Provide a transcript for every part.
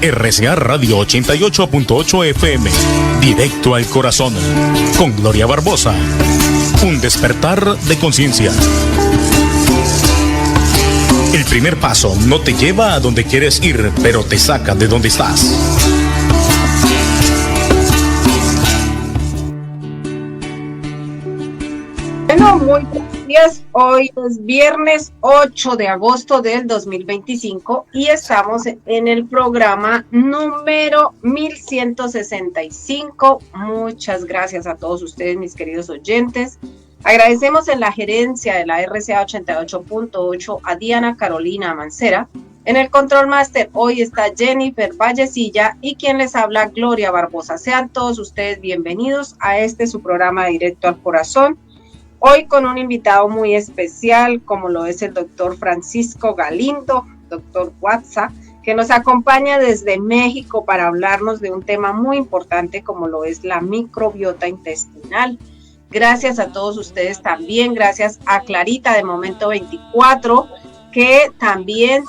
RCA Radio 88.8 FM, directo al corazón, con Gloria Barbosa. Un despertar de conciencia. El primer paso no te lleva a donde quieres ir, pero te saca de donde estás. Bueno, muy buenos días. Hoy es viernes 8 de agosto del 2025 y estamos en el programa número 1165. Muchas gracias a todos ustedes, mis queridos oyentes. Agradecemos en la gerencia de la RCA 88.8 a Diana Carolina Mancera. En el Control Master hoy está Jennifer Vallecilla y quien les habla, Gloria Barbosa. Sean todos ustedes bienvenidos a su programa Directo al Corazón. Hoy con un invitado muy especial, como lo es el doctor Francisco Galindo, doctor Watsa, que nos acompaña desde México para hablarnos de un tema muy importante como lo es la microbiota intestinal. Gracias a todos ustedes también, gracias a Clarita de Momento 24, que también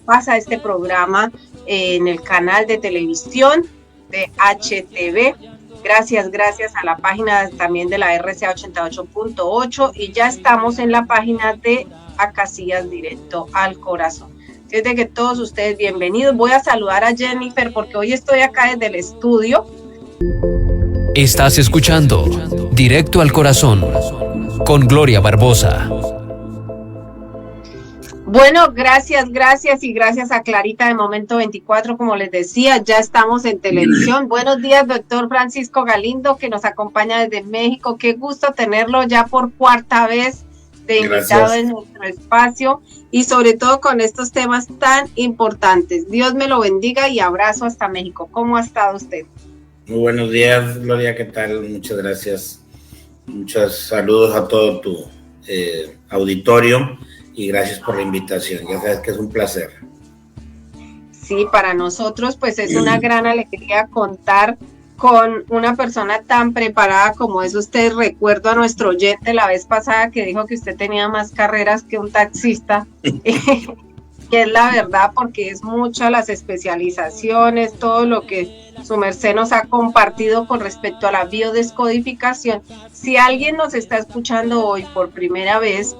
pasa este programa en el canal de televisión de HTV. Gracias a la página también de la RCA 88.8 y ya estamos en la página de Acacias Directo al Corazón. Así es de que todos ustedes bienvenidos. Voy a saludar a Jennifer porque hoy estoy acá desde el estudio. Estás escuchando Directo al Corazón con Gloria Barbosa. Bueno, gracias y gracias a Clarita de Momento 24, como les decía, ya estamos en televisión. Buenos días, doctor Francisco Galindo, que nos acompaña desde México. Qué gusto tenerlo ya por cuarta vez de invitado en nuestro espacio y sobre todo con estos temas tan importantes. Dios me lo bendiga y abrazo hasta México. ¿Cómo ha estado usted? Muy buenos días, Gloria, ¿qué tal? Muchas gracias. Muchos saludos a todo tu auditorio. Y gracias por la invitación, ya sabes que es un placer. Sí, para nosotros pues es una gran alegría contar con una persona tan preparada como es usted. Recuerdo a nuestro oyente la vez pasada que dijo que usted tenía más carreras que un taxista, que es la verdad porque es muchas las especializaciones, todo lo que su merced nos ha compartido con respecto a la biodescodificación. Si alguien nos está escuchando hoy por primera vez,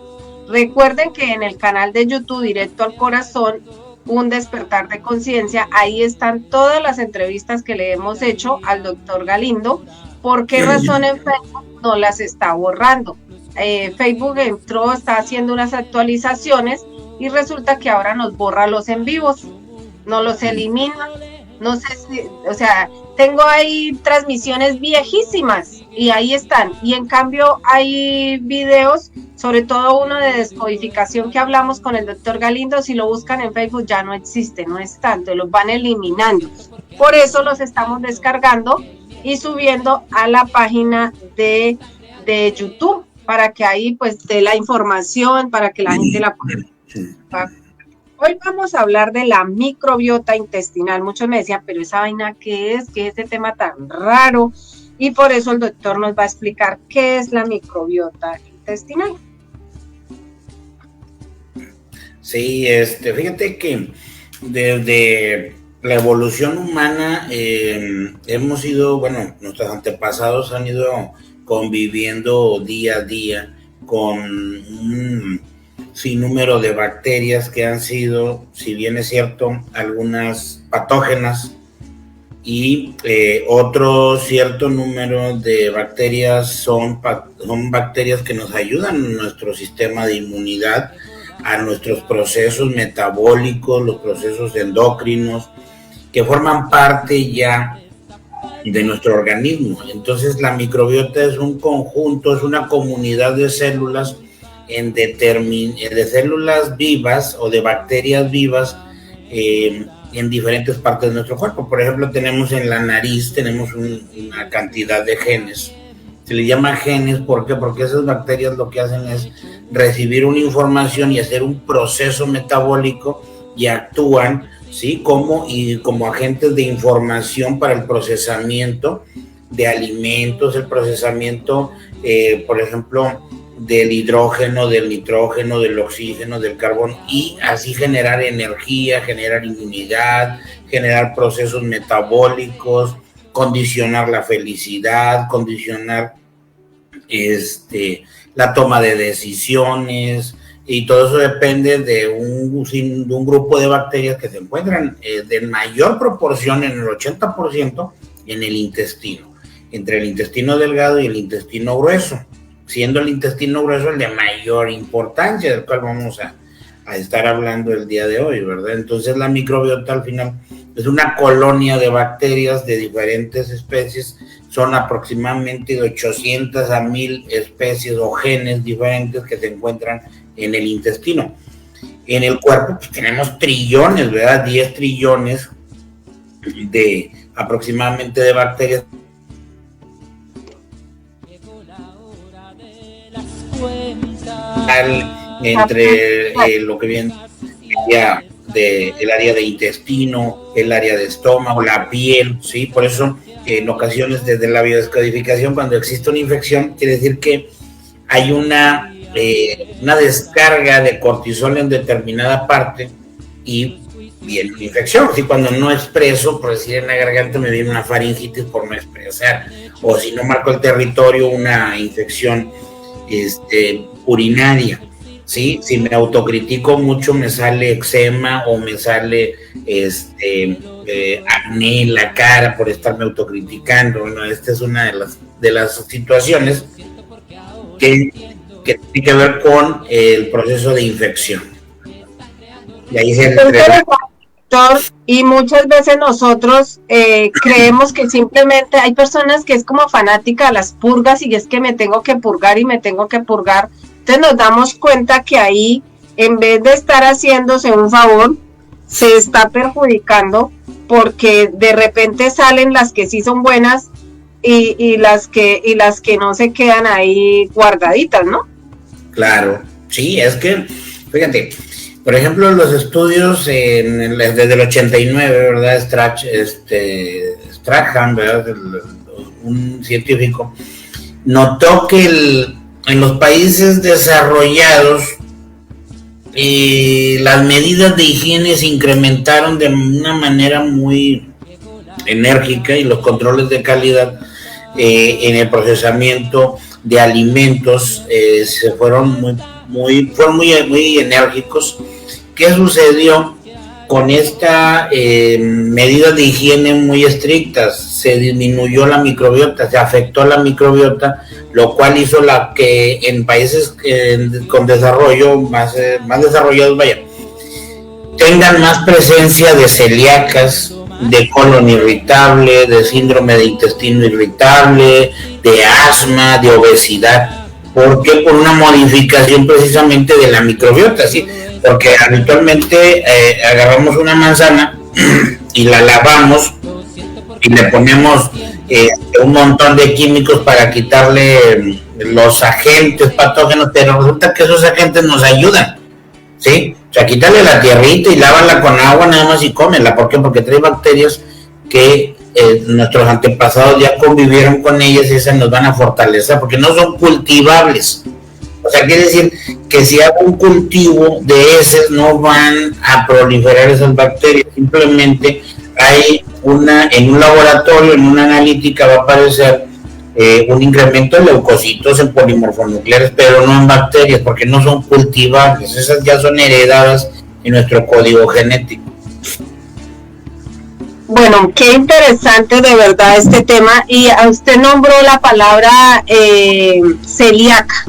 recuerden que en el canal de YouTube Directo al Corazón, un despertar de conciencia, ahí están todas las entrevistas que le hemos hecho al doctor Galindo. ¿Por qué razón en Facebook no las está borrando? Facebook está haciendo unas actualizaciones y resulta que ahora nos borra los en vivos, nos los elimina. No sé si, tengo ahí transmisiones viejísimas y ahí están. Y en cambio hay videos, sobre todo uno de descodificación que hablamos con el doctor Galindo. Si lo buscan en Facebook ya no existe, no es tanto, los van eliminando. Por eso los estamos descargando y subiendo a la página de YouTube para que ahí pues dé la información, para que la gente la pueda. Hoy vamos a hablar de la microbiota intestinal. Muchos me decían, pero esa vaina, ¿qué es? ¿Qué es este tema tan raro? Y por eso el doctor nos va a explicar qué es la microbiota intestinal. Sí, fíjate que desde la evolución humana hemos ido, nuestros antepasados han ido conviviendo día a día con un sinnúmero de bacterias que han sido, si bien es cierto, algunas patógenas y otro cierto número de bacterias son bacterias que nos ayudan en nuestro sistema de inmunidad, a nuestros procesos metabólicos, los procesos endocrinos, que forman parte ya de nuestro organismo. Entonces la microbiota es un conjunto, es una comunidad de células de células vivas o de bacterias vivas en diferentes partes de nuestro cuerpo. Por ejemplo, tenemos en la nariz, tenemos una cantidad de genes. Se le llama genes, ¿por qué? Porque esas bacterias lo que hacen es recibir una información y hacer un proceso metabólico y actúan, ¿sí?, como agentes de información para el procesamiento de alimentos, el procesamiento, por ejemplo, del hidrógeno, del nitrógeno, del oxígeno, del carbono, y así generar energía, generar inmunidad, generar procesos metabólicos, condicionar la felicidad, condicionar la toma de decisiones, y todo eso depende de un grupo de bacterias que se encuentran de mayor proporción, en el 80%, en el intestino, entre el intestino delgado y el intestino grueso, siendo el intestino grueso el de mayor importancia, del cual vamos a estar hablando el día de hoy, ¿verdad? Entonces la microbiota al final es una colonia de bacterias de diferentes especies, son aproximadamente de 800 a 1000 especies o genes diferentes que se encuentran en el intestino. En el cuerpo pues tenemos trillones, ¿verdad? 10 trillones de aproximadamente de bacterias. Entre lo que viene el área de intestino, el área de estómago, la piel, ¿sí? Por eso en ocasiones desde la biodescodificación, cuando existe una infección, quiere decir que hay una descarga de cortisol en determinada parte y viene una infección. Si cuando no expreso, por decir en la garganta, me viene una faringitis por no expresar, o si no marco el territorio, una infección urinaria, ¿sí? Si me autocritico mucho, me sale eczema o me sale acné en la cara por estarme autocriticando. Bueno, esta es una de las situaciones que tiene que ver con el proceso de infección. Y ahí se y muchas veces nosotros creemos que simplemente hay personas que es como fanática a las purgas y es que me tengo que purgar y me tengo que purgar. Entonces nos damos cuenta que ahí, en vez de estar haciéndose un favor, se está perjudicando, porque de repente salen las que sí son buenas y las que no se quedan ahí guardaditas, ¿no? Claro, sí, es que, fíjate, por ejemplo, los estudios desde el 89, ¿verdad? Strachan, ¿verdad? Un científico, notó que en los países desarrollados las medidas de higiene se incrementaron de una manera muy enérgica, y los controles de calidad en el procesamiento de alimentos se fueron muy enérgicos. ¿Qué sucedió con esta medidas de higiene muy estrictas? Se disminuyó la microbiota, se afectó la microbiota, lo cual hizo que en países con desarrollo más desarrollados, tengan más presencia de celíacas, de colon irritable, de síndrome de intestino irritable, de asma, de obesidad. ¿Por qué? Por una modificación precisamente de la microbiota, ¿sí? Porque habitualmente agarramos una manzana y la lavamos y le ponemos un montón de químicos para quitarle los agentes patógenos, pero resulta que esos agentes nos ayudan, ¿sí? O sea, quítale la tierrita y lávala con agua nada más y cómela. ¿Por qué? Porque trae bacterias que nuestros antepasados ya convivieron con ellas y esas nos van a fortalecer, porque no son cultivables. O sea, quiere decir que si hago un cultivo de heces, no van a proliferar esas bacterias. Simplemente en un laboratorio, en una analítica, va a aparecer un incremento de leucocitos en polimorfonucleares, pero no en bacterias, porque no son cultivables. Esas ya son heredadas en nuestro código genético. Bueno, qué interesante de verdad este tema. Y a usted nombró la palabra celíaca.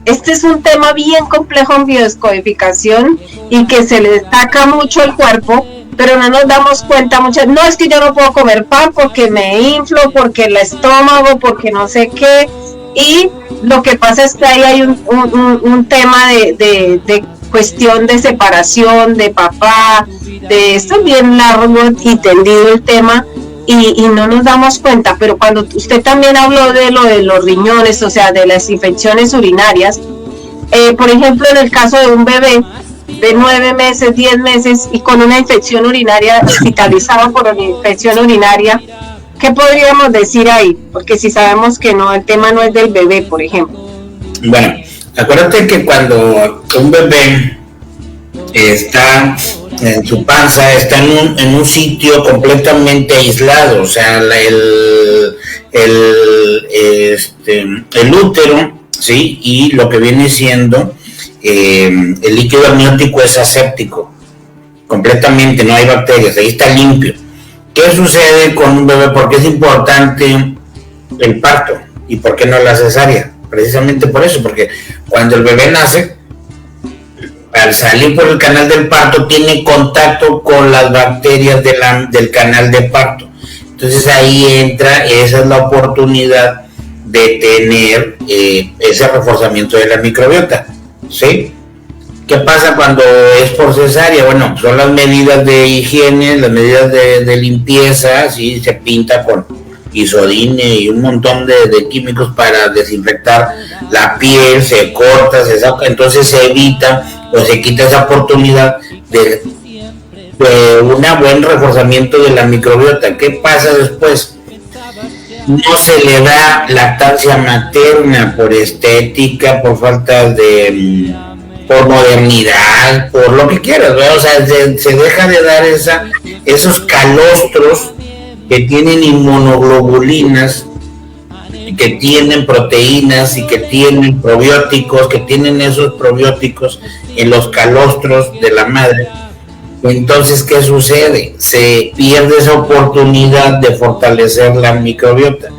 Este es un tema bien complejo en biodescodificación y que se le destaca mucho el cuerpo, pero no nos damos cuenta muchas. No, es que yo no puedo comer pan porque me inflo, porque el estómago, porque no sé qué. Y lo que pasa es que ahí hay un tema de cuestión de separación de papá, de esto es bien largo y tendido el tema. Y no nos damos cuenta, pero cuando usted también habló de lo de los riñones, o sea, de las infecciones urinarias, por ejemplo, en el caso de un bebé de 9 meses, 10 meses y con una infección urinaria, hospitalizado por una infección urinaria, ¿qué podríamos decir ahí? Porque si sabemos que no, el tema no es del bebé, por ejemplo. Bueno, Acuérdate que cuando un bebé está en su panza, está en un sitio completamente aislado, o sea, el útero, ¿sí? Y lo que viene siendo el líquido amniótico es aséptico, completamente, no hay bacterias, ahí está limpio. ¿Qué sucede con un bebé? ¿Por qué es importante el parto? ¿Y por qué no la cesárea? Precisamente por eso, porque cuando el bebé nace, al salir por el canal del parto, tiene contacto con las bacterias del canal de parto. Entonces ahí entra, esa es la oportunidad de tener ese reforzamiento de la microbiota, ¿sí? ¿Qué pasa cuando es por cesárea? Bueno, son las medidas de higiene, las medidas de limpieza, ¿sí? Se pinta con isodine y un montón de químicos para desinfectar la piel, se corta, se saca, entonces se evita o se quita esa oportunidad de un buen reforzamiento de la microbiota. ¿Qué pasa después? No se le da lactancia materna por estética, por falta de por modernidad, por lo que quieras, ¿verdad? O sea, se deja de dar esos calostros que tienen inmunoglobulinas, que tienen proteínas y que tienen probióticos, que tienen esos probióticos en los calostros de la madre. Entonces, ¿qué sucede? Se pierde esa oportunidad de fortalecer la microbiota.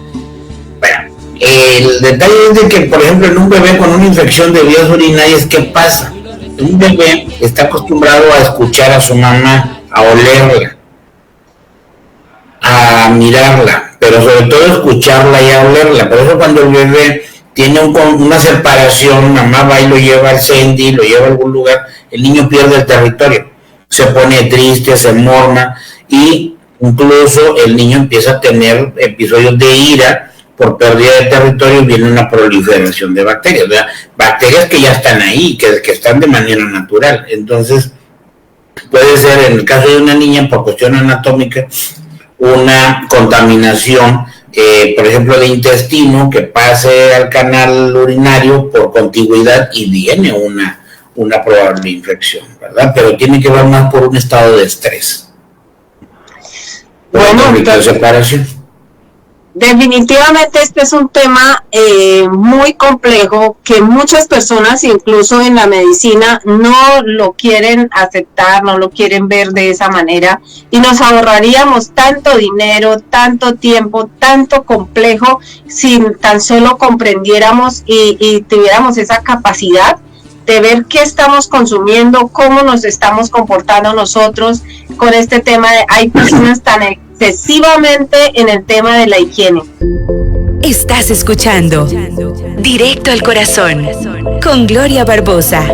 Bueno, el detalle es de que, por ejemplo, en un bebé con una infección de vías urinarias, ¿qué pasa? Un bebé está acostumbrado a escuchar a su mamá, a olerla, a mirarla, pero sobre todo escucharla y a olerla. Por eso cuando el bebé tiene una separación, mamá va y lo lleva al CENDI, lo lleva a algún lugar, el niño pierde el territorio, se pone triste, se morma y incluso el niño empieza a tener episodios de ira por pérdida de territorio y viene una proliferación de bacterias, ¿verdad? Bacterias que ya están ahí, que están de manera natural. Entonces puede ser, en el caso de una niña, por cuestión anatómica, una contaminación, por ejemplo, de intestino, que pase al canal urinario por contigüidad y viene una probable infección, ¿verdad? Pero tiene que ver más por un estado de estrés. Bueno, separación. Definitivamente este es un tema muy complejo que muchas personas, incluso en la medicina, no lo quieren aceptar, no lo quieren ver de esa manera y nos ahorraríamos tanto dinero, tanto tiempo, tanto complejo si tan solo comprendiéramos y tuviéramos esa capacidad de ver qué estamos consumiendo, cómo nos estamos comportando nosotros con este tema. Hay personas tan excesivamente en el tema de la higiene. Estás escuchando Directo al Corazón con Gloria Barbosa.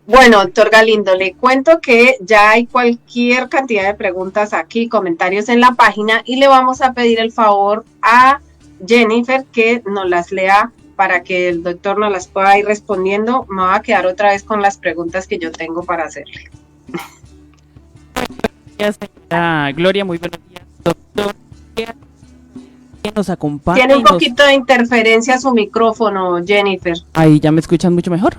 Bueno, doctor Galindo, le cuento que ya hay cualquier cantidad de preguntas aquí, comentarios en la página y le vamos a pedir el favor a Jennifer que nos las lea para que el doctor nos las pueda ir respondiendo. Me voy a quedar otra vez con las preguntas que yo tengo para hacerle. Señora Gloria, muy buenos días, doctor. ¿Quién nos acompaña? Tiene un poquito de interferencia su micrófono, Jennifer. Ahí ya me escuchan mucho mejor.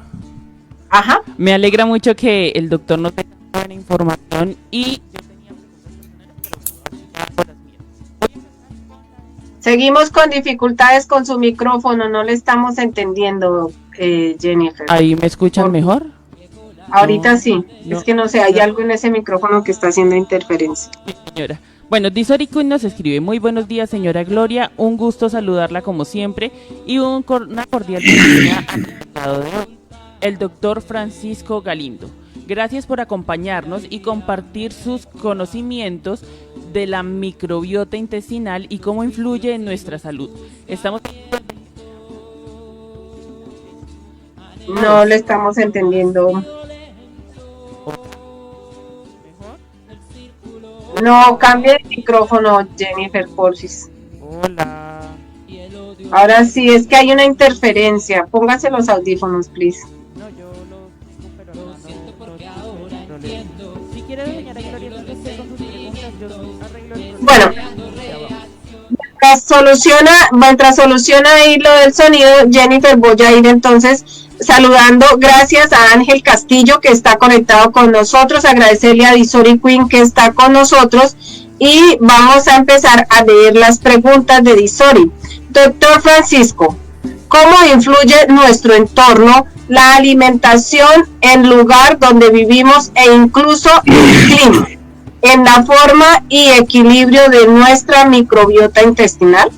Ajá. Me alegra mucho que el doctor nos dé buena información y yo tenía preguntas. Seguimos con dificultades con su micrófono, no le estamos entendiendo, Jennifer. ¿Ahí me escuchan mejor? Ahorita sí, no, es que no sé, hay algo en ese micrófono que está haciendo interferencia. Sí, señora. Bueno, Disoricun nos escribe: muy buenos días, señora Gloria, un gusto saludarla como siempre y una cordial bienvenida al invitado de hoy, el doctor Francisco Galindo. Gracias por acompañarnos y compartir sus conocimientos de la microbiota intestinal y cómo influye en nuestra salud. Estamos... No le estamos entendiendo. No, cambie el micrófono, Jennifer, porfis. Hola. Ahora sí, es que hay una interferencia. Póngase los audífonos, please. No, yo lo escucho, pero no entiendo. Si quiere, señora Gloria, que esté con sus preguntas, yo arreglo el problema. Bueno, mientras soluciona ahí lo del sonido, Jennifer, voy a ir entonces saludando, gracias a Ángel Castillo que está conectado con nosotros, agradecerle a Disori Queen que está con nosotros y vamos a empezar a leer las preguntas de Disori. Doctor Francisco, ¿cómo influye nuestro entorno, la alimentación, el lugar donde vivimos e incluso el clima en la forma y equilibrio de nuestra microbiota intestinal?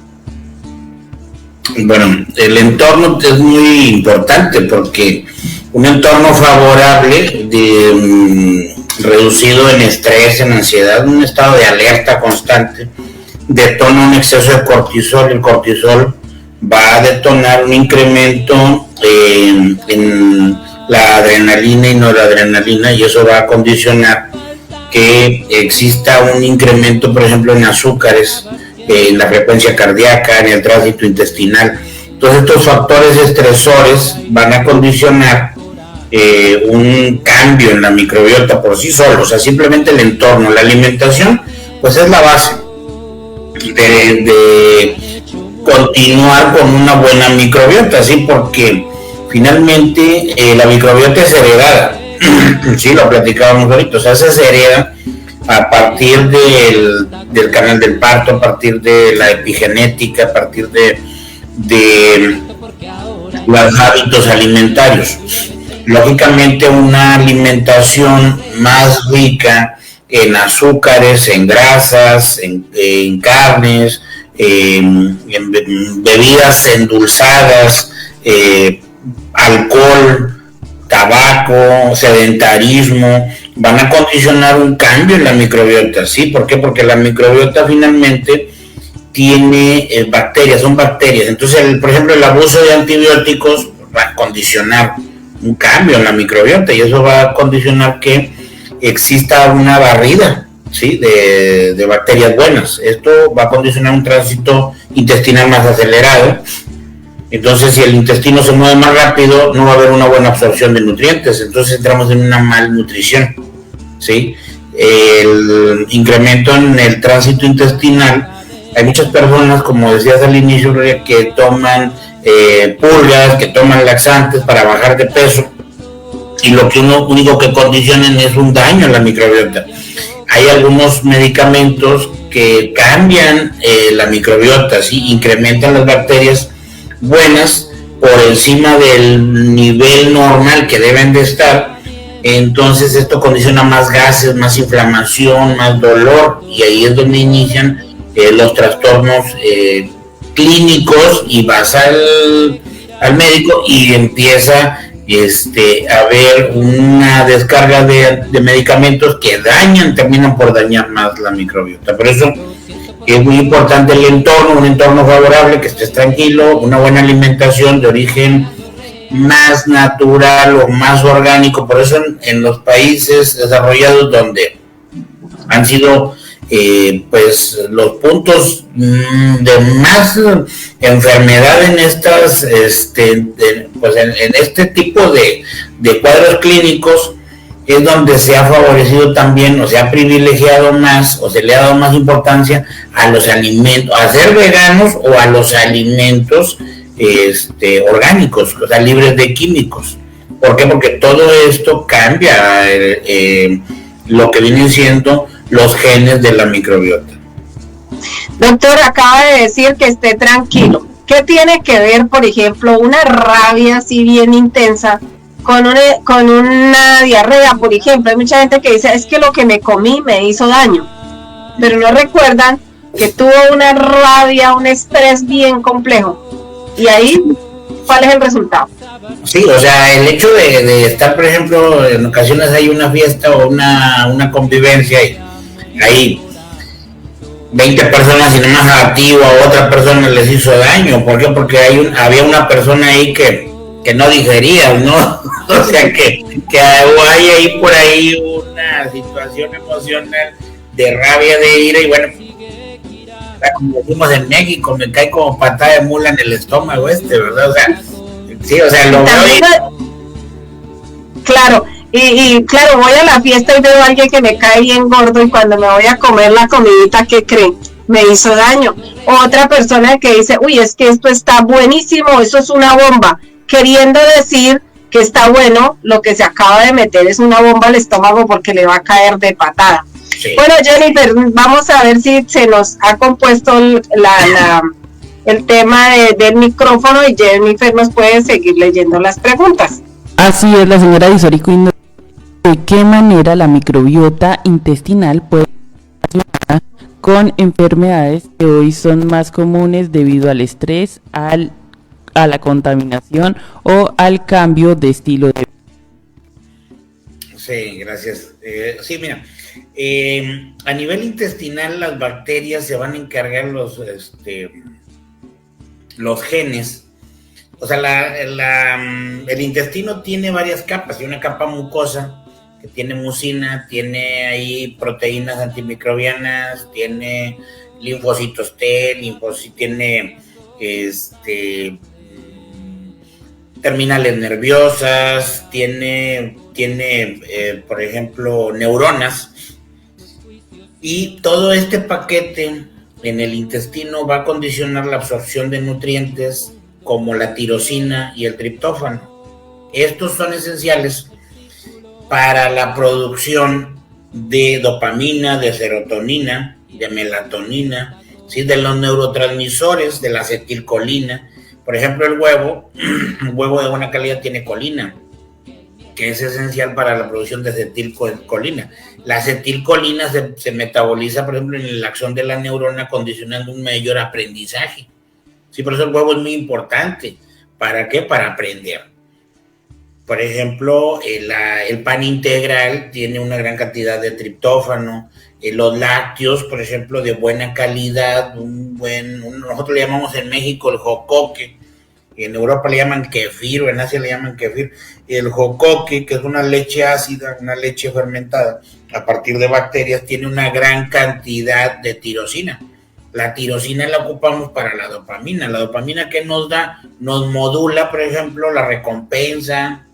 Bueno, el entorno es muy importante porque un entorno favorable, reducido en estrés, en ansiedad, un estado de alerta constante, detona un exceso de cortisol. El cortisol va a detonar un incremento en la adrenalina y noradrenalina, y eso va a condicionar que exista un incremento, por ejemplo, en azúcares, en la frecuencia cardíaca, en el tránsito intestinal. Entonces estos factores estresores van a condicionar un cambio en la microbiota por sí solos. O sea, simplemente el entorno, la alimentación, pues es la base de continuar con una buena microbiota, ¿sí? Porque finalmente la microbiota es heredada. Sí, lo platicábamos ahorita, o sea, se hereda a partir del canal del parto, a partir de la epigenética, a partir de los hábitos alimentarios. Lógicamente, una alimentación más rica en azúcares, en grasas, en carnes, en bebidas endulzadas, alcohol, tabaco, sedentarismo, van a condicionar un cambio en la microbiota, ¿sí? ¿Por qué? Porque la microbiota finalmente tiene bacterias, son bacterias. Entonces, por ejemplo, el abuso de antibióticos va a condicionar un cambio en la microbiota y eso va a condicionar que exista una barrida, ¿sí? de bacterias buenas. Esto va a condicionar un tránsito intestinal más acelerado. Entonces, si el intestino se mueve más rápido, no va a haber una buena absorción de nutrientes. Entonces, entramos en una malnutrición, ¿sí? El incremento en el tránsito intestinal. Hay muchas personas, como decías al inicio, que toman purgas, que toman laxantes para bajar de peso. Y lo único que condicionan es un daño en la microbiota. Hay algunos medicamentos que cambian la microbiota, ¿sí? Incrementan las bacterias buenas por encima del nivel normal que deben de estar. Entonces esto condiciona más gases, más inflamación, más dolor, y ahí es donde inician los trastornos clínicos, y vas al médico y empieza a haber una descarga de medicamentos que terminan por dañar más la microbiota. Por eso es muy importante el entorno, un entorno favorable, que estés tranquilo, una buena alimentación de origen más natural o más orgánico. Por eso en los países desarrollados donde han sido pues los puntos de más enfermedad en estas pues en este tipo de cuadros clínicos, es donde se ha favorecido también, o se ha privilegiado más, o se le ha dado más importancia a los alimentos, a ser veganos o a los alimentos orgánicos, o sea, libres de químicos. ¿Por qué? Porque todo esto cambia lo que vienen siendo los genes de la microbiota. Doctor, acaba de decir que esté tranquilo. ¿Qué tiene que ver, por ejemplo, una rabia así bien intensa con una diarrea, por ejemplo? Hay mucha gente que dice, es que lo que me comí me hizo daño, pero no recuerdan que tuvo una rabia, un estrés bien complejo. Y ahí, ¿cuál es el resultado? Sí, o sea, el hecho de estar, por ejemplo, en ocasiones hay una fiesta o una convivencia y hay 20 personas y nomás a ti o a otra persona les hizo daño. ¿Por qué? Porque había una persona ahí que no digería, ¿no? O sea, que hay ahí por ahí una situación emocional de rabia, de ira, y bueno, como decimos en México, me cae como patada de mula en el estómago ¿verdad? O sea, sí, o sea, lo veo. Claro. Y claro, voy a la fiesta y veo a alguien que me cae bien gordo, y cuando me voy a comer la comidita, ¿qué creen? me hizo daño. Otra persona que dice, uy, es que esto está buenísimo, eso es una bomba, queriendo decir que está bueno, lo que se acaba de meter es una bomba al estómago porque le va a caer de patada. Sí. Bueno, Jennifer, vamos a ver si se nos ha compuesto el tema del micrófono y Jennifer nos puede seguir leyendo las preguntas. Así es, la señora Disorico. ¿De qué manera la microbiota intestinal puede relacionar con enfermedades que hoy son más comunes debido al estrés, a la contaminación o al cambio de estilo de vida? Sí, gracias. Sí, mira, a nivel intestinal las bacterias se van a encargar los genes. O sea, el intestino tiene varias capas, tiene una capa mucosa que tiene mucina, tiene ahí proteínas antimicrobianas, tiene linfocitos T, tiene terminales nerviosas, tiene por ejemplo, neuronas, y todo este paquete en el intestino va a condicionar la absorción de nutrientes como la tirosina y el triptófano. Estos son esenciales para la producción de dopamina, de serotonina, de melatonina, ¿sí? De los neurotransmisores, de la acetilcolina. Por ejemplo, el huevo de buena calidad tiene colina, que es esencial para la producción de acetilcolina. La acetilcolina se metaboliza, por ejemplo, en el axón de la neurona, condicionando un mayor aprendizaje. Sí, por eso el huevo es muy importante. ¿Para qué? Para aprender. Por ejemplo, el pan integral tiene una gran cantidad de triptófano. Los lácteos, por ejemplo, de buena calidad, nosotros le llamamos en México el jocoque, en Europa le llaman kefir, o en Asia le llaman kefir. El jocoque, que es una leche ácida, una leche fermentada a partir de bacterias, tiene una gran cantidad de tirosina. La tirosina la ocupamos para la dopamina. La dopamina, ¿qué nos da? Nos modula, por ejemplo, la recompensa,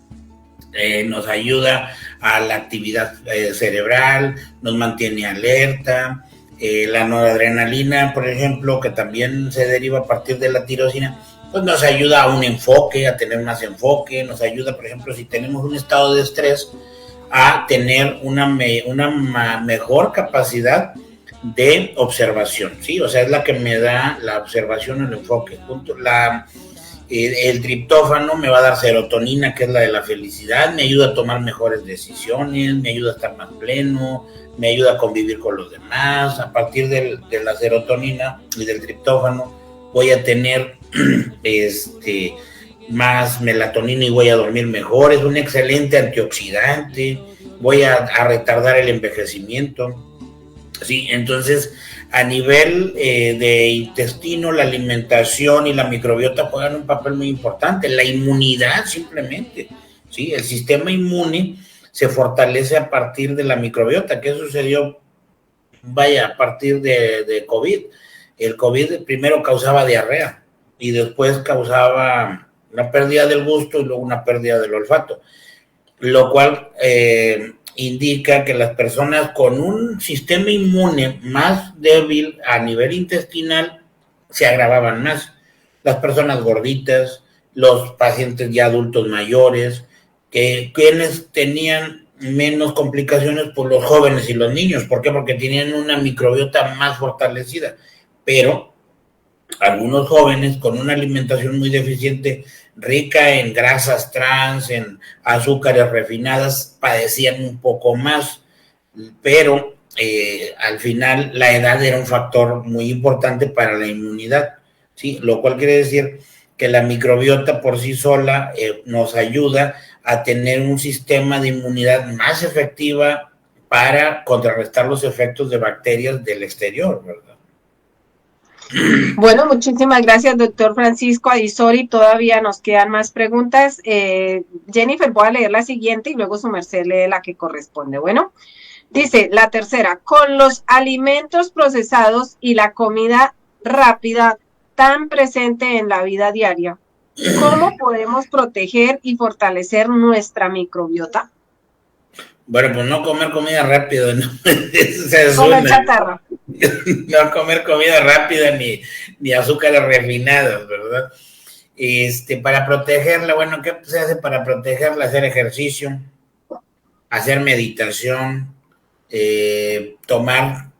nos ayuda a la actividad cerebral, nos mantiene alerta. La noradrenalina, por ejemplo, que también se deriva a partir de la tirosina, pues nos ayuda a un enfoque, a tener más enfoque, nos ayuda, por ejemplo, si tenemos un estado de estrés, a tener una mejor capacidad de observación, ¿sí? O sea, es la que me da la observación, el enfoque. El triptófano me va a dar serotonina, que es la de la felicidad, me ayuda a tomar mejores decisiones, me ayuda a estar más pleno, me ayuda a convivir con los demás. A partir de la serotonina y del triptófano voy a tener más melatonina y voy a dormir mejor. Es un excelente antioxidante, voy a retardar el envejecimiento. Sí, entonces a nivel de intestino, la alimentación y la microbiota juegan un papel muy importante. La inmunidad, simplemente, ¿sí? El sistema inmune se fortalece a partir de la microbiota. ¿Qué sucedió? A partir de COVID. El COVID primero causaba diarrea y después causaba una pérdida del gusto y luego una pérdida del olfato, lo cual indica que las personas con un sistema inmune más débil a nivel intestinal se agravaban más. Las personas gorditas, los pacientes ya adultos mayores, quienes tenían menos complicaciones, pues los jóvenes y los niños. ¿Por qué? Porque tenían una microbiota más fortalecida. Pero algunos jóvenes con una alimentación muy deficiente, rica en grasas trans, en azúcares refinadas, padecían un poco más, pero al final la edad era un factor muy importante para la inmunidad, ¿sí? Lo cual quiere decir que la microbiota por sí sola nos ayuda a tener un sistema de inmunidad más efectiva para contrarrestar los efectos de bacterias del exterior, ¿verdad? Bueno, muchísimas gracias, doctor Francisco Adisori. Todavía nos quedan más preguntas. Jennifer, voy a leer la siguiente y luego su merced lee la que corresponde. Bueno, dice la tercera: con los alimentos procesados y la comida rápida tan presente en la vida diaria, ¿cómo podemos proteger y fortalecer nuestra microbiota? Bueno, pues no comer comida rápida, ¿no? Comer chatarra. No comer comida rápida ni azúcares refinados, ¿verdad? Para protegerla, bueno, ¿qué se hace para protegerla? Hacer ejercicio, hacer meditación, tomar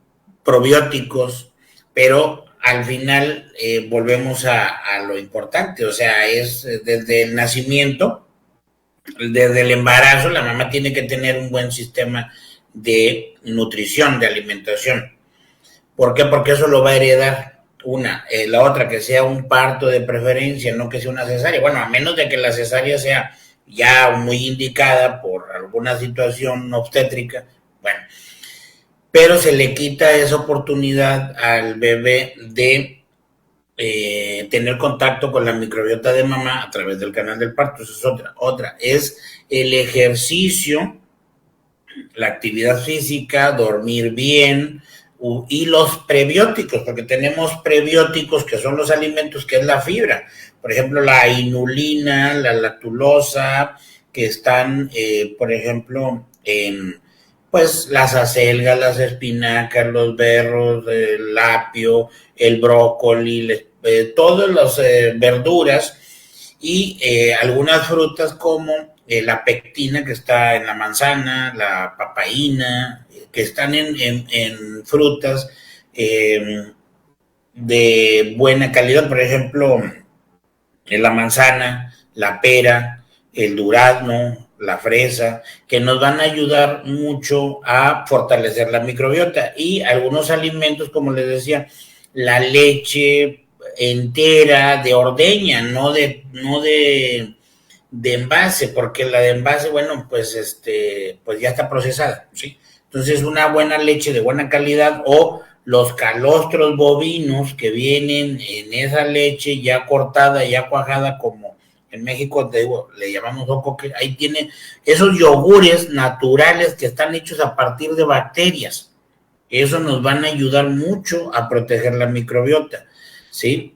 probióticos, pero al final volvemos a lo importante, o sea, es desde el nacimiento, desde el embarazo, la mamá tiene que tener un buen sistema de nutrición, de alimentación. ¿Por qué? Porque eso lo va a heredar. La otra, que sea un parto de preferencia, no que sea una cesárea. Bueno, a menos de que la cesárea sea ya muy indicada por alguna situación obstétrica, bueno, pero se le quita esa oportunidad al bebé de tener contacto con la microbiota de mamá a través del canal del parto. Esa es otra es el ejercicio, la actividad física, dormir bien, y los prebióticos, porque tenemos prebióticos que son los alimentos, que es la fibra, por ejemplo la inulina, la lactulosa, que están por ejemplo en pues las acelgas, las espinacas, los berros, el apio, el brócoli, todas las verduras, y algunas frutas como la pectina, que está en la manzana, la papaína, que están en frutas de buena calidad, por ejemplo, en la manzana, la pera, el durazno, la fresa, que nos van a ayudar mucho a fortalecer la microbiota. Y algunos alimentos, como les decía, la leche entera de ordeña, no de envase, porque la de envase, bueno, pues pues ya está procesada, ¿sí? Entonces, una buena leche de buena calidad, o los calostros bovinos que vienen en esa leche ya cortada, ya cuajada, como en México le llamamos ocoque. Ahí tiene esos yogures naturales que están hechos a partir de bacterias. Eso nos van a ayudar mucho a proteger la microbiota, ¿sí?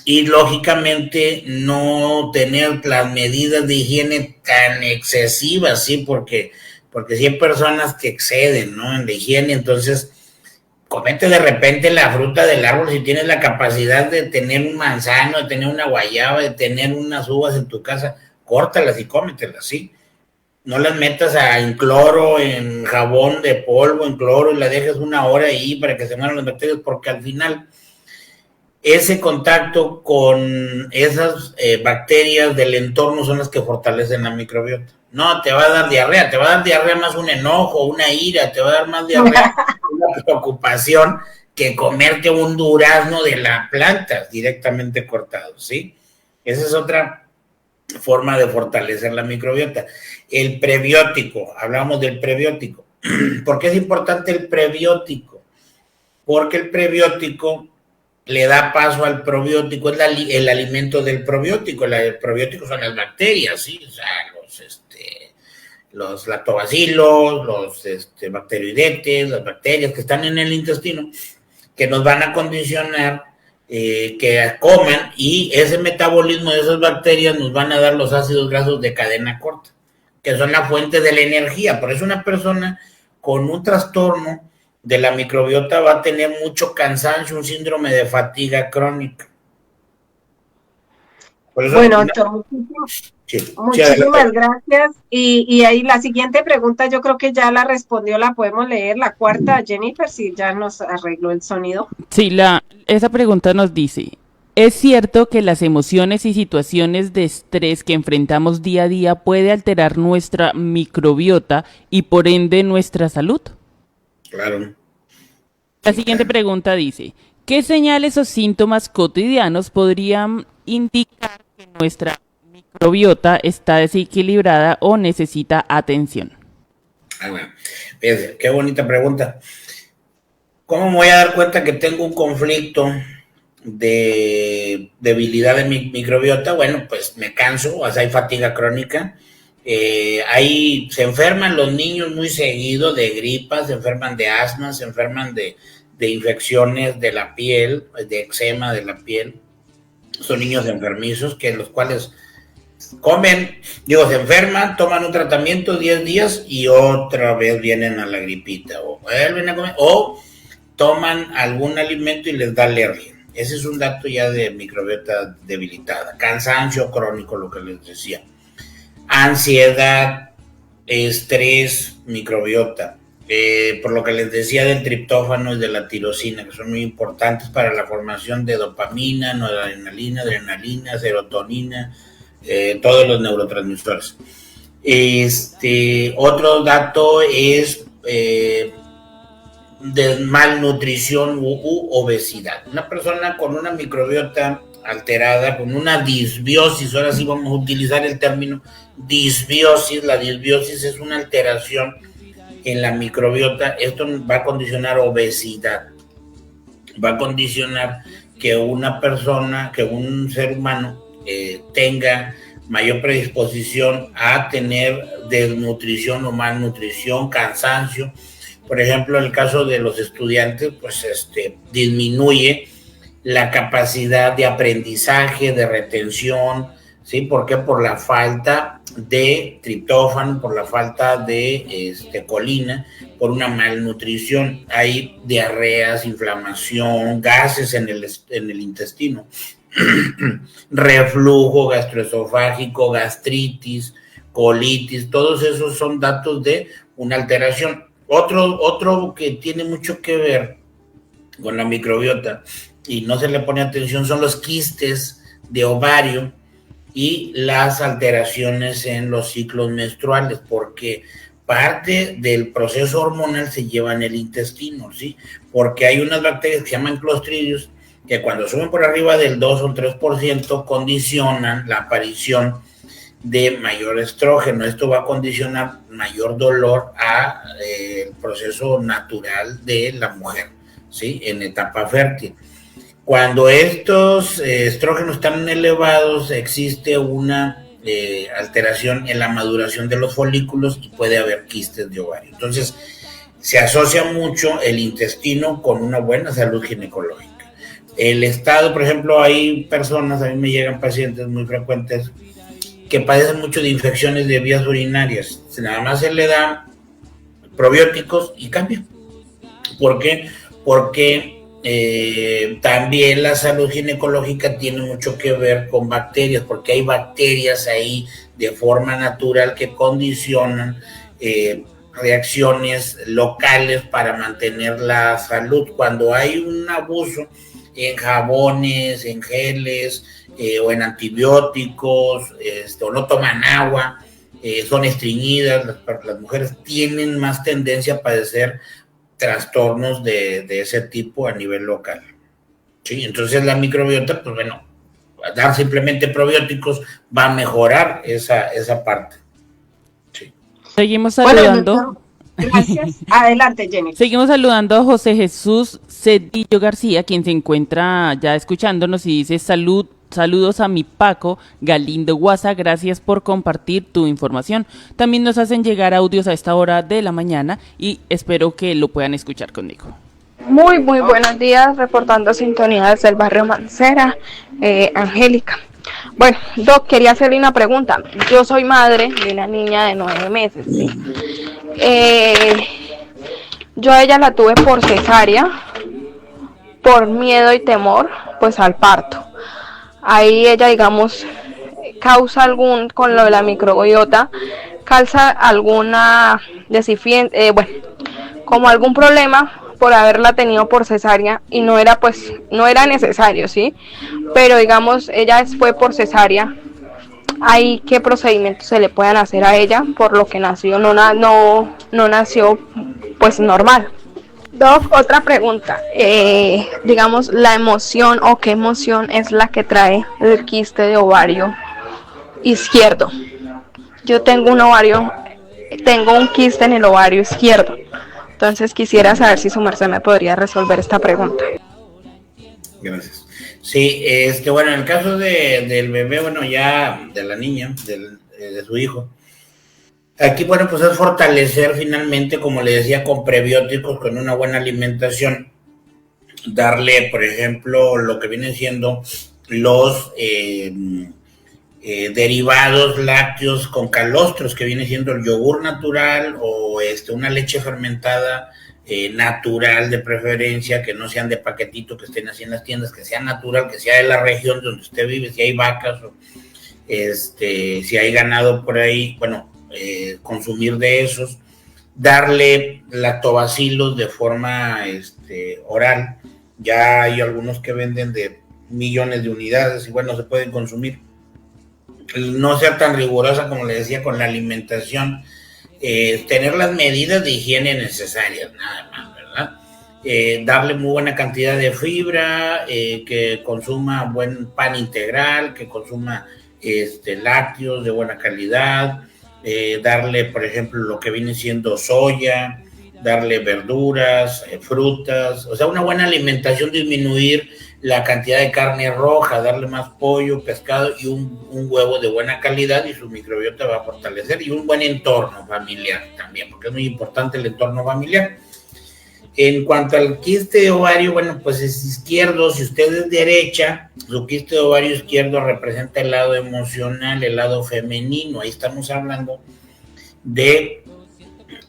Y lógicamente no tener las medidas de higiene tan excesivas, ¿sí? Porque sí hay personas que exceden, ¿no?, en la higiene. Entonces, comete de repente la fruta del árbol. Si tienes la capacidad de tener un manzano, de tener una guayaba, de tener unas uvas en tu casa, córtalas y cómetelas, ¿sí? No las metas en cloro, en jabón de polvo, en cloro, y la dejes una hora ahí para que se mueran las bacterias, porque al final ese contacto con esas bacterias del entorno son las que fortalecen la microbiota. No, te va a dar diarrea más un enojo, una ira, te va a dar más diarrea, una preocupación, que comerte un durazno de la planta directamente cortado, ¿sí? Esa es otra forma de fortalecer la microbiota. El prebiótico, hablamos del prebiótico. ¿Por qué es importante el prebiótico? Porque el prebiótico le da paso al probiótico, es el alimento del probiótico. El probiótico son las bacterias, ¿sí? O sea, los lactobacilos, los bacteroidetes, las bacterias que están en el intestino, que nos van a condicionar que coman, y ese metabolismo de esas bacterias nos van a dar los ácidos grasos de cadena corta, que son la fuente de la energía. Por eso una persona con un trastorno de la microbiota va a tener mucho cansancio, un síndrome de fatiga crónica. Por eso, bueno, doctor, muchísimas gracias. Y ahí la siguiente pregunta yo creo que ya la respondió, la podemos leer, la cuarta, Jennifer, si ya nos arregló el sonido. Sí, esa pregunta nos dice: ¿es cierto que las emociones y situaciones de estrés que enfrentamos día a día puede alterar nuestra microbiota y por ende nuestra salud? Claro. La siguiente pregunta dice: ¿qué señales o síntomas cotidianos podrían indicar que nuestra microbiota está desequilibrada o necesita atención? Bueno, fíjense, qué bonita pregunta. ¿Cómo me voy a dar cuenta que tengo un conflicto de debilidad de mi microbiota? Bueno, pues me canso, o sea, hay fatiga crónica. Ahí se enferman los niños muy seguido de gripas, se enferman de asma, se enferman de infecciones de la piel, de eczema de la piel. Son niños enfermizos, que los cuales comen, se enferman, toman un tratamiento 10 días y otra vez vienen a la gripita, o vuelven a comer, o toman algún alimento y les da alergia. Ese es un dato ya de microbiota debilitada. Cansancio crónico, lo que les decía. Ansiedad, estrés, microbiota. Por lo que les decía del triptófano y de la tirosina, que son muy importantes para la formación de dopamina, noradrenalina, adrenalina, serotonina, todos los neurotransmisores. Otro dato es de malnutrición u obesidad. Una persona con una microbiota alterada, con una disbiosis, ahora sí vamos a utilizar el término disbiosis. La disbiosis es una alteración en la microbiota. Esto va a condicionar obesidad, va a condicionar que una persona, que un ser humano tenga mayor predisposición a tener desnutrición o malnutrición, cansancio. Por ejemplo, en el caso de los estudiantes, pues disminuye la capacidad de aprendizaje, de retención, ¿sí? ¿Por qué? Por la falta de triptófano, por la falta de colina, por una malnutrición. Hay diarreas, inflamación, gases en el intestino, reflujo gastroesofágico, gastritis, colitis, todos esos son datos de una alteración. Otro que tiene mucho que ver con la microbiota y no se le pone atención son los quistes de ovario y las alteraciones en los ciclos menstruales, porque parte del proceso hormonal se lleva en el intestino, ¿sí? Porque hay unas bacterias que se llaman Clostridium que cuando suben por arriba del 2 o 3% condicionan la aparición de mayor estrógeno. Esto va a condicionar mayor dolor a el proceso natural de la mujer, ¿sí? En etapa fértil. Cuando estos estrógenos están elevados, existe una alteración en la maduración de los folículos y puede haber quistes de ovario. Entonces, se asocia mucho el intestino con una buena salud ginecológica. El estado, por ejemplo, hay personas, a mí me llegan pacientes muy frecuentes que padecen mucho de infecciones de vías urinarias. Nada más se le da probióticos y cambia. ¿Por qué? Porque también la salud ginecológica tiene mucho que ver con bacterias, porque hay bacterias ahí de forma natural que condicionan reacciones locales para mantener la salud. Cuando hay un abuso en jabones, en geles o en antibióticos, o no toman agua, son estreñidas, las mujeres tienen más tendencia a padecer trastornos de ese tipo a nivel local. ¿Sí? Entonces la microbiota, pues bueno, dar simplemente probióticos va a mejorar esa parte. Sí. Seguimos saludando. Bueno, gracias. Adelante, Jenny. Seguimos saludando a José Jesús Cedillo García, quien se encuentra ya escuchándonos y dice saludos a mi Paco Galindo Guasa, gracias por compartir tu información. También nos hacen llegar audios a esta hora de la mañana y espero que lo puedan escuchar conmigo. Muy buenos días, reportando sintonía desde el barrio Mancera, Angélica. Bueno, Doc, quería hacerle una pregunta. Yo soy madre de una niña de 9 meses, ¿sí? Yo a ella la tuve por cesárea, por miedo y temor, pues al parto. Ahí ella, digamos, causa con lo de la microbiota, causa alguna como algún problema por haberla tenido por cesárea y no era necesario, ¿sí? Pero digamos, ella fue por cesárea. ¿Hay qué procedimientos se le puedan hacer a ella por lo que nació? No nació pues normal. Doc, otra pregunta, digamos, la emoción o qué emoción es la que trae el quiste de ovario izquierdo. Yo tengo un quiste en el ovario izquierdo, entonces quisiera saber si su merced me podría resolver esta pregunta. Gracias. Sí, bueno, en el caso del bebé, bueno, ya de la niña, de su hijo, aquí, bueno, pues es fortalecer finalmente, como le decía, con prebióticos, con una buena alimentación, darle, por ejemplo, lo que vienen siendo los derivados lácteos con calostros, que viene siendo el yogur natural o una leche fermentada natural de preferencia, que no sean de paquetito, que estén así en las tiendas, que sea natural, que sea de la región donde usted vive, si hay vacas o si hay ganado por ahí, bueno, consumir de esos, darle lactobacilos de forma oral. Ya hay algunos que venden de millones de unidades y bueno, se pueden consumir. No ser tan rigurosa, como le decía, con la alimentación, tener las medidas de higiene necesarias, nada más, ¿verdad? Darle muy buena cantidad de fibra, que consuma buen pan integral, que consuma lácteos de buena calidad, darle, por ejemplo, lo que viene siendo soya, darle verduras, frutas, o sea, una buena alimentación, disminuir la cantidad de carne roja, darle más pollo, pescado y un huevo de buena calidad, y su microbiota va a fortalecer, y un buen entorno familiar también, porque es muy importante el entorno familiar. En cuanto al quiste de ovario, bueno, pues es izquierdo. Si usted es derecha, su quiste de ovario izquierdo representa el lado emocional, el lado femenino. Ahí estamos hablando de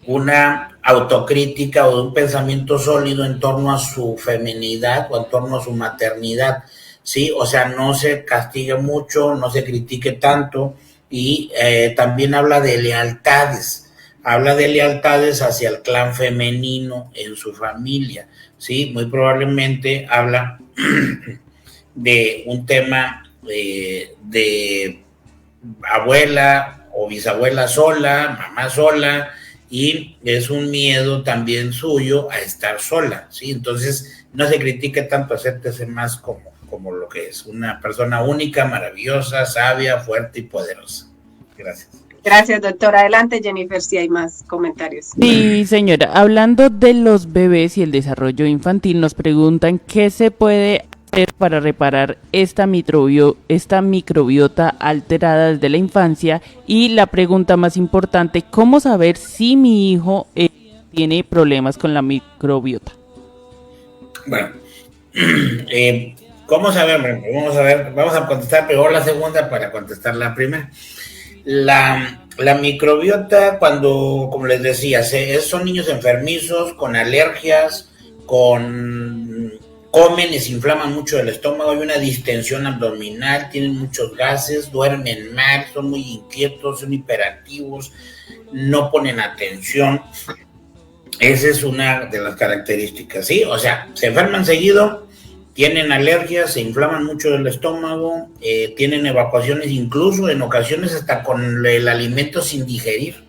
una autocrítica o de un pensamiento sólido en torno a su feminidad o en torno a su maternidad, ¿sí? O sea, no se castigue mucho, no se critique tanto, y también habla de lealtades. Habla de lealtades hacia el clan femenino en su familia, ¿sí? Muy probablemente habla de un tema de abuela o bisabuela sola, mamá sola, y es un miedo también suyo a estar sola, ¿sí? Entonces, no se critique tanto, acéptese más como lo que es, una persona única, maravillosa, sabia, fuerte y poderosa. Gracias. Gracias, doctora. Adelante, Jennifer, si hay más comentarios. Sí, señora. Hablando de los bebés y el desarrollo infantil, nos preguntan qué se puede hacer para reparar esta microbiota alterada desde la infancia, y la pregunta más importante, ¿cómo saber si mi hijo tiene problemas con la microbiota? Bueno, ¿cómo saber? Vamos a contestar primero la segunda para contestar la primera. La microbiota, cuando, como les decía, son niños enfermizos, con alergias, comen y se inflaman mucho el estómago, hay una distensión abdominal, tienen muchos gases, duermen mal, son muy inquietos, son hiperactivos, no ponen atención. Esa es una de las características, ¿sí? O sea, se enferman seguido, tienen alergias, se inflaman mucho el estómago, tienen evacuaciones, incluso en ocasiones hasta con el alimento sin digerir,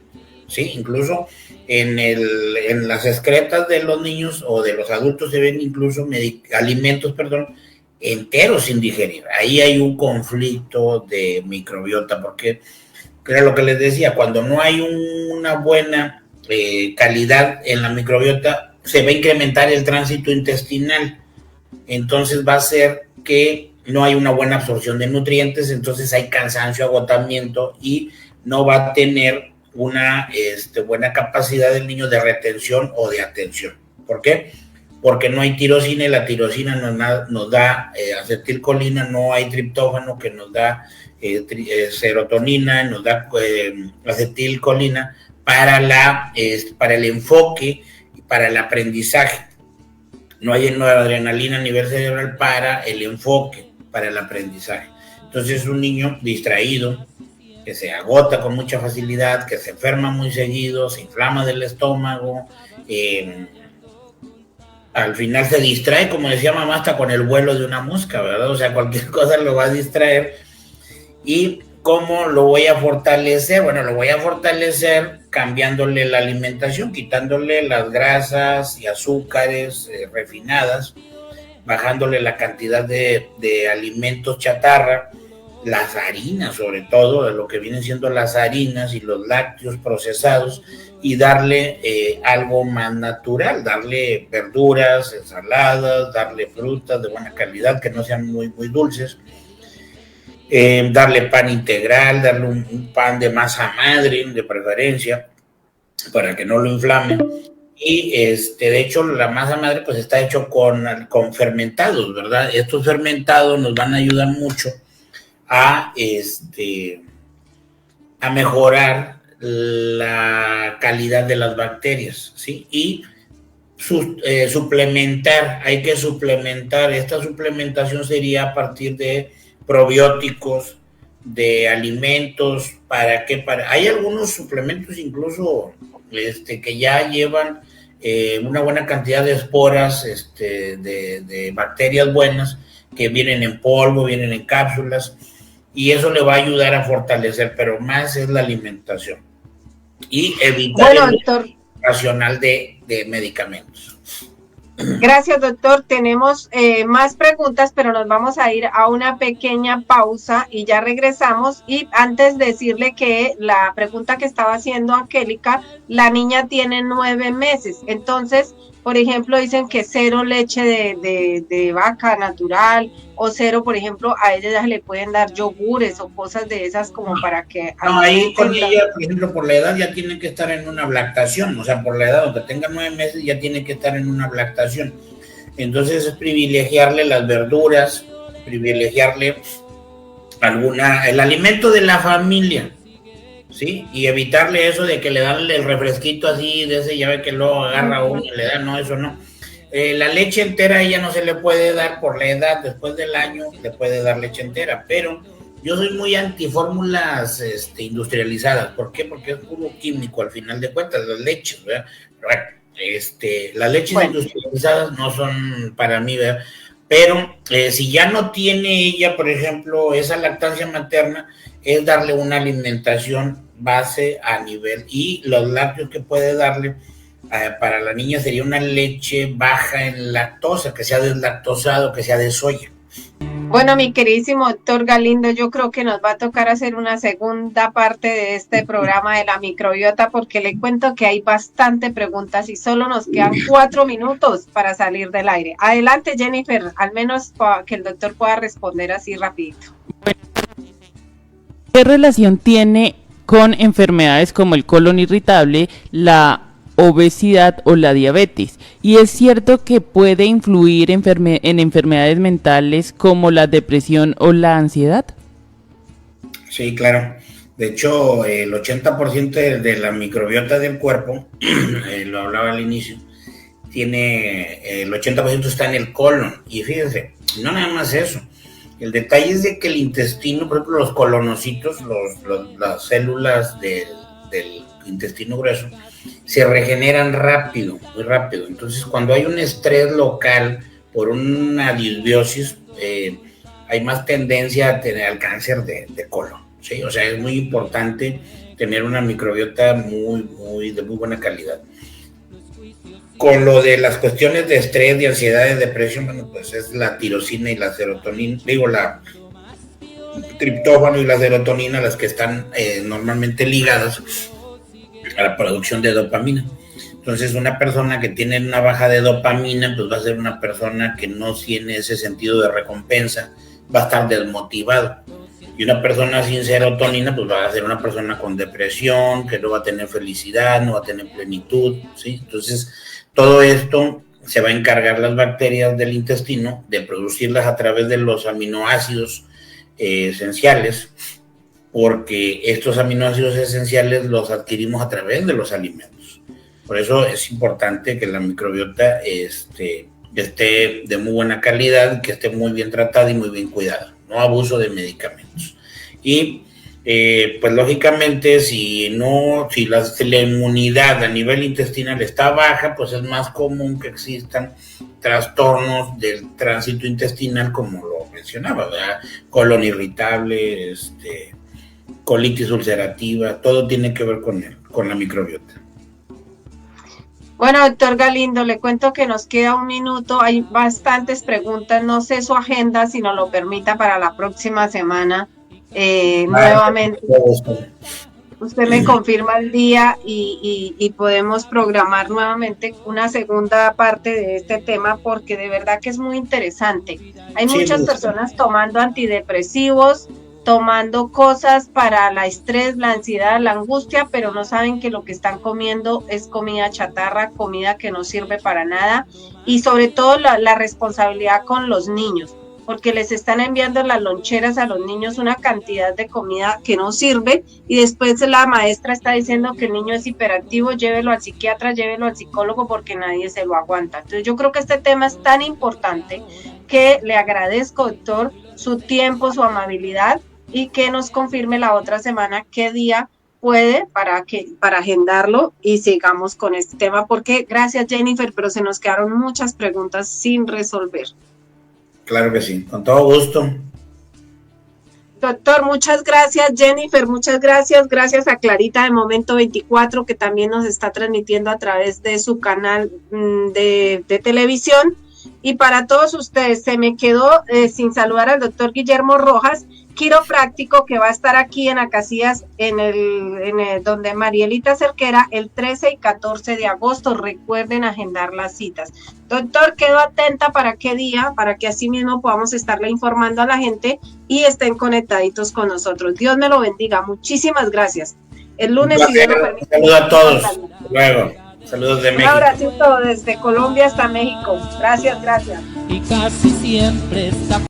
¿sí? Incluso en las excretas de los niños o de los adultos se ven incluso alimentos enteros sin digerir. Ahí hay un conflicto de microbiota, porque era lo que les decía, cuando no hay una buena calidad en la microbiota, se va a incrementar el tránsito intestinal. Entonces va a ser que no hay una buena absorción de nutrientes, entonces hay cansancio, agotamiento, y no va a tener una buena capacidad del niño de retención o de atención. ¿Por qué? Porque no hay tirosina, y la tirosina nos da acetilcolina, no hay triptófano que nos da serotonina, nos da acetilcolina para el enfoque y para el aprendizaje. No hay adrenalina a nivel cerebral para el enfoque, para el aprendizaje. Entonces es un niño distraído, que se agota con mucha facilidad, que se enferma muy seguido, se inflama del estómago, al final se distrae, como decía mamá, hasta con el vuelo de una mosca, ¿verdad? O sea, cualquier cosa lo va a distraer. ¿Y cómo lo voy a fortalecer? Bueno, lo voy a fortalecer cambiándole la alimentación, quitándole las grasas y azúcares refinadas, bajándole la cantidad de alimentos chatarra, las harinas sobre todo, de lo que vienen siendo las harinas y los lácteos procesados, y darle algo más natural, darle verduras, ensaladas, darle frutas de buena calidad que no sean muy, muy dulces. Darle pan integral, darle un pan de masa madre de preferencia para que no lo inflame. Y de hecho la masa madre pues está hecho con fermentados, ¿verdad? Estos fermentados nos van a ayudar mucho a mejorar la calidad de las bacterias, ¿sí? Y suplementar, hay que suplementar. Esta suplementación sería a partir de probióticos, de alimentos. ¿Para qué? Hay algunos suplementos incluso que ya llevan una buena cantidad de esporas de bacterias buenas, que vienen en polvo, vienen en cápsulas, y eso le va a ayudar a fortalecer, pero más es la alimentación y evitar el uso racional de medicamentos. Gracias, doctor. Tenemos más preguntas, pero nos vamos a ir a una pequeña pausa y ya regresamos. Y antes decirle que la pregunta que estaba haciendo Angélica, la niña tiene 9 meses. Entonces, por ejemplo, dicen que 0 leche de vaca natural o 0, por ejemplo, a ella ya le pueden dar yogures o cosas de esas como para que... No, ahí con ella, por ejemplo, por la edad ya tiene que estar en una lactación, o sea, por la edad, aunque tenga 9 meses, ya tiene que estar en una lactación. Entonces es privilegiarle las verduras, privilegiarle el alimento de la familia, ¿sí? Y evitarle eso de que le dan el refresquito así, de ese llave que luego agarra uno y le da, no, eso no. La leche entera a ella no se le puede dar por la edad, después del año le puede dar leche entera, pero yo soy muy antifórmulas industrializadas. ¿Por qué? Porque es puro químico al final de cuentas, las leches, ¿verdad? Las leches industrializadas no son para mí, ¿verdad? Pero si ya no tiene ella, por ejemplo, esa lactancia materna, es darle una alimentación base a nivel, y los lácteos que puede darle para la niña sería una leche baja en lactosa, que sea deslactosado, que sea de soya. Bueno, mi queridísimo doctor Galindo, yo creo que nos va a tocar hacer una segunda parte de este programa de la microbiota, porque le cuento que hay bastante preguntas y solo nos quedan 4 minutos para salir del aire. Adelante, Jennifer, al menos para que el doctor pueda responder así rapidito. ¿Qué relación tiene con enfermedades como el colon irritable, la obesidad o la diabetes? Y es cierto que puede influir en enfermedades mentales como la depresión o la ansiedad. Sí, claro. De hecho, el 80% de la microbiota del cuerpo, lo hablaba al inicio, el 80% está en el colon. Y fíjense, no nada más eso. El detalle es de que el intestino, por ejemplo, los colonocitos, las células del intestino grueso, se regeneran rápido, muy rápido. Entonces, cuando hay un estrés local por una disbiosis, hay más tendencia a tener el cáncer de colon, ¿sí? O sea, es muy importante tener una microbiota de muy buena calidad. Con lo de las cuestiones de estrés, de ansiedad, de depresión, bueno, pues es la tirosina y la serotonina, la triptófano y la serotonina las que están normalmente ligadas a la producción de dopamina. Entonces, una persona que tiene una baja de dopamina, pues va a ser una persona que no tiene ese sentido de recompensa, va a estar desmotivado. Y una persona sin serotonina, pues va a ser una persona con depresión, que no va a tener felicidad, no va a tener plenitud, ¿sí? Entonces, todo esto se va a encargar las bacterias del intestino de producirlas a través de los aminoácidos esenciales, porque estos aminoácidos esenciales los adquirimos a través de los alimentos. Por eso es importante que la microbiota esté de muy buena calidad, que esté muy bien tratada y muy bien cuidada, no abuso de medicamentos. Y pues lógicamente si la inmunidad a nivel intestinal está baja, pues es más común que existan trastornos del tránsito intestinal, como lo mencionaba, ¿verdad? Colon irritable, colitis ulcerativa, todo tiene que ver con la microbiota. Bueno, doctor Galindo, le cuento que nos queda 1 minuto, hay bastantes preguntas, no sé su agenda, si nos lo permita para la próxima semana. Nuevamente, usted me confirma el día y podemos programar nuevamente una segunda parte de este tema, porque de verdad que es muy interesante. Hay muchas personas tomando antidepresivos, tomando cosas para el estrés, la ansiedad, la angustia, pero no saben que lo que están comiendo es comida chatarra, comida que no sirve para nada, y sobre todo la responsabilidad con los niños. porque les están enviando en las loncheras a los niños una cantidad de comida que no sirve, y después la maestra está diciendo que el niño es hiperactivo, llévelo al psiquiatra, llévelo al psicólogo, porque nadie se lo aguanta. Entonces yo creo que este tema es tan importante que le agradezco, doctor, su tiempo, su amabilidad, y que nos confirme la otra semana qué día puede para agendarlo y sigamos con este tema, porque gracias, Jennifer, pero se nos quedaron muchas preguntas sin resolver. Claro que sí, con todo gusto. Doctor, muchas gracias. Jennifer, muchas gracias. Gracias a Clarita de Momento 24, que también nos está transmitiendo a través de su canal de televisión. Y para todos ustedes, se me quedó sin saludar al doctor Guillermo Rojas, quiropráctico, que va a estar aquí en Acacias, donde Marielita Cerquera, el 13 y 14 de agosto. Recuerden agendar las citas. Doctor, quedo atenta para qué día, para que así mismo podamos estarle informando a la gente y estén conectaditos con nosotros. Dios me lo bendiga. Muchísimas gracias. El lunes, si Dios lo permite. Saludos a todos. Luego. Saludos de México. Un abracito desde Colombia hasta México. Gracias, gracias. Y casi siempre está